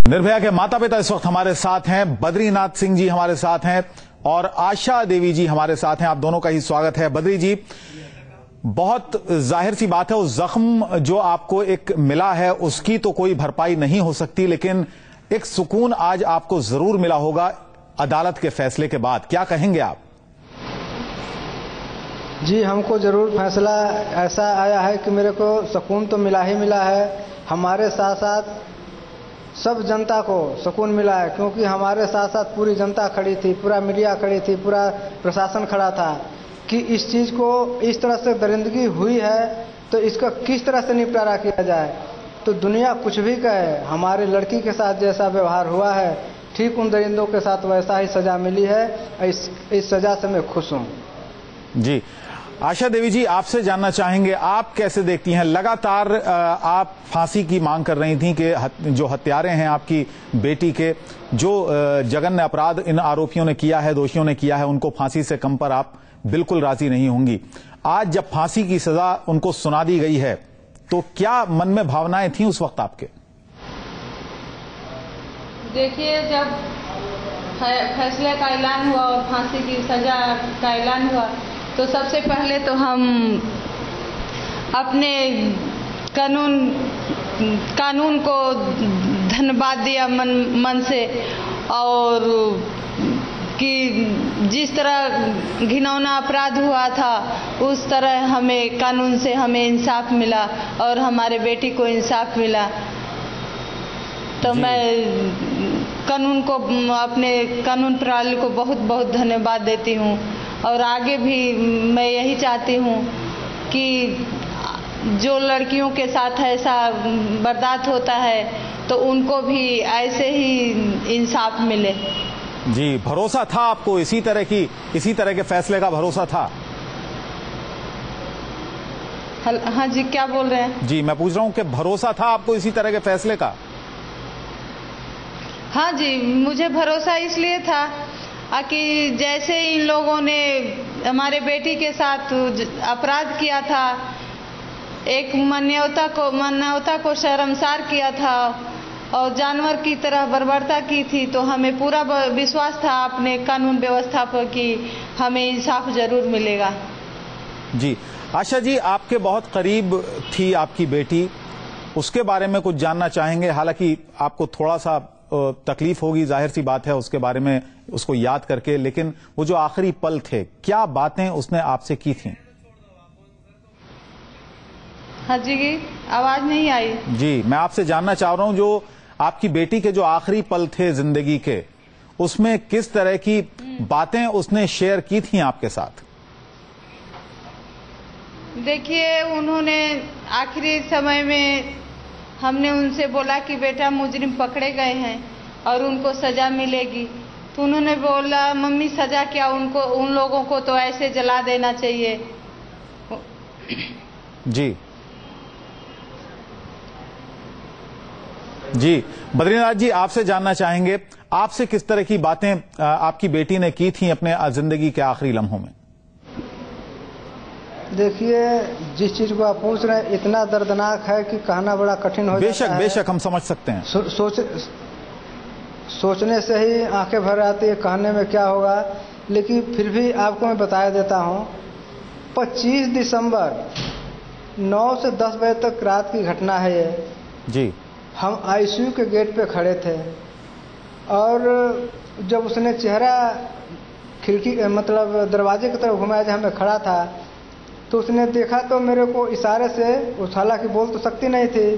निर्भया के माता पिता इस वक्त हमारे साथ हैं, बद्रीनाथ सिंह जी हमारे साथ हैं और आशा देवी जी हमारे साथ हैं। आप दोनों का ही स्वागत है। बद्री जी, बहुत जाहिर सी बात है, उस जख्म जो आपको एक मिला है उसकी तो कोई भरपाई नहीं हो सकती, लेकिन एक सुकून आज आपको जरूर मिला होगा अदालत के फैसले के बाद। क्या कहेंगे आप? जी, हमको जरूर फैसला ऐसा आया है कि मेरे को सुकून तो मिला ही मिला है। हमारे साथ साथ सब जनता को सुकून मिला है, क्योंकि हमारे साथ साथ पूरी जनता खड़ी थी, पूरा मीडिया खड़ी थी, पूरा प्रशासन खड़ा था कि इस चीज़ को इस तरह से दरिंदगी हुई है तो इसका किस तरह से निपटारा किया जाए। तो दुनिया कुछ भी कहे, हमारे लड़की के साथ जैसा व्यवहार हुआ है ठीक उन दरिंदों के साथ वैसा ही सज़ा मिली है। इस सज़ा से मैं खुश हूँ। जी, आशा देवी जी, आपसे जानना चाहेंगे, आप कैसे देखती हैं? लगातार आप फांसी की मांग कर रही थी कि जो हत्यारे हैं आपकी बेटी के, जो जघन्य अपराध इन आरोपियों ने किया है, दोषियों ने किया है, उनको फांसी से कम पर आप बिल्कुल राजी नहीं होंगी। आज जब फांसी की सजा उनको सुना दी गई है तो क्या मन में भावनाएं थी उस वक्त आपके? देखिए, जब फैसले का ऐलान हुआ और फांसी की सजा का ऐलान हुआ तो सबसे पहले तो हम अपने कानून को धन्यवाद दिया मन से, और कि जिस तरह घिनौना अपराध हुआ था उस तरह हमें कानून से हमें इंसाफ मिला और हमारे बेटी को इंसाफ मिला। तो मैं कानून को, अपने कानून प्रणाली को बहुत बहुत धन्यवाद देती हूँ। और आगे भी मैं यही चाहती हूँ कि जो लड़कियों के साथ ऐसा बर्दाश्त होता है तो उनको भी ऐसे ही इंसाफ मिले। जी, भरोसा था आपको इसी तरह के फैसले का भरोसा था? हाँ जी, क्या बोल रहे हैं? जी, मैं पूछ रहा हूँ कि भरोसा था आपको इसी तरह के फैसले का? हाँ जी, मुझे भरोसा इसलिए था कि जैसे इन लोगों ने हमारे बेटी के साथ अपराध किया था, एक मानवता को शर्मसार किया था और जानवर की तरह बर्बरता की थी, तो हमें पूरा विश्वास था अपने कानून व्यवस्था पर कि हमें इंसाफ जरूर मिलेगा। जी, आशा जी, आपके बहुत करीब थी आपकी बेटी, उसके बारे में कुछ जानना चाहेंगे? हालांकि आपको थोड़ा सा तकलीफ होगी, जाहिर सी बात है, उसके बारे में उसको याद करके, लेकिन वो जो आखिरी पल थे, क्या बातें उसने आपसे की थी? हाँ जी, आवाज नहीं आई। जी, मैं आपसे जानना चाह रहा हूं, जो आपकी बेटी के जो आखिरी पल थे जिंदगी के, उसमें किस तरह की बातें उसने शेयर की थी आपके साथ? देखिए, उन्होंने आखिरी समय में हमने उनसे बोला कि बेटा मुजरिम पकड़े गए हैं और उनको सजा मिलेगी, तो उन्होंने बोला मम्मी सजा क्या, उन लोगों को तो ऐसे जला देना चाहिए। जी जी, बद्रीनाथ जी, आपसे जानना चाहेंगे, आपसे किस तरह की बातें आपकी बेटी ने की थी अपने जिंदगी के आखिरी लम्हों में? देखिए, जिस चीज को आप पूछ रहे हैं इतना दर्दनाक है कि कहना बड़ा कठिन हो जाता है। बेशक हम समझ सकते हैं। सोचने से ही आंखें भर आती है, कहने में क्या होगा। लेकिन फिर भी आपको मैं बता देता हूँ, 25 दिसंबर 9 से 10 बजे तक रात की घटना है ये। जी, हम आईसीयू के गेट पे खड़े थे और जब उसने चेहरा खिड़की मतलब दरवाजे की तरफ घुमाया जहाँ मैं खड़ा था, तो उसने देखा तो मेरे को इशारे से, उस हालांकि बोल तो सकती नहीं थी,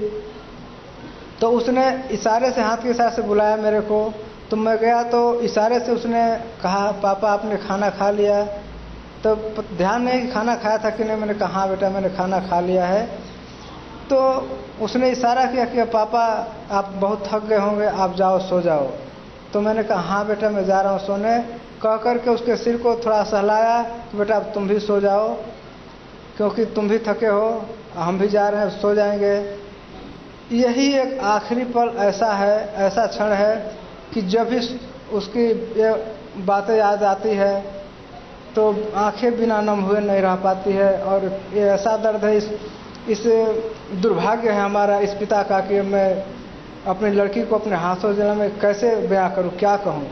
तो उसने इशारे से, हाथ के इशारे से बुलाया मेरे को। तो मैं गया तो इशारे से उसने कहा पापा आपने खाना खा लिया? तो ध्यान नहीं कि खाना खाया था कि नहीं। मैंने कहा हाँ बेटा मैंने खाना खा लिया है। तो उसने इशारा किया कि पापा आप बहुत थक गए होंगे, आप जाओ सो जाओ। तो मैंने कहा हाँ बेटा मैं जा रहा हूँ सोने। कह करके उसके सिर को थोड़ा सहलाया कि बेटा अब तुम भी सो जाओ, क्योंकि तुम भी थके हो, हम भी जा रहे हैं, सो जाएंगे। यही एक आखिरी पल ऐसा है, ऐसा क्षण है कि जब भी उसकी ये बातें याद आती है तो आंखें बिना नम हुए नहीं रह पाती है। और ये ऐसा दर्द है, इस दुर्भाग्य है हमारा इस पिता का कि मैं अपनी लड़की को अपने हाथों से मैं कैसे बयां करूं, क्या कहूं।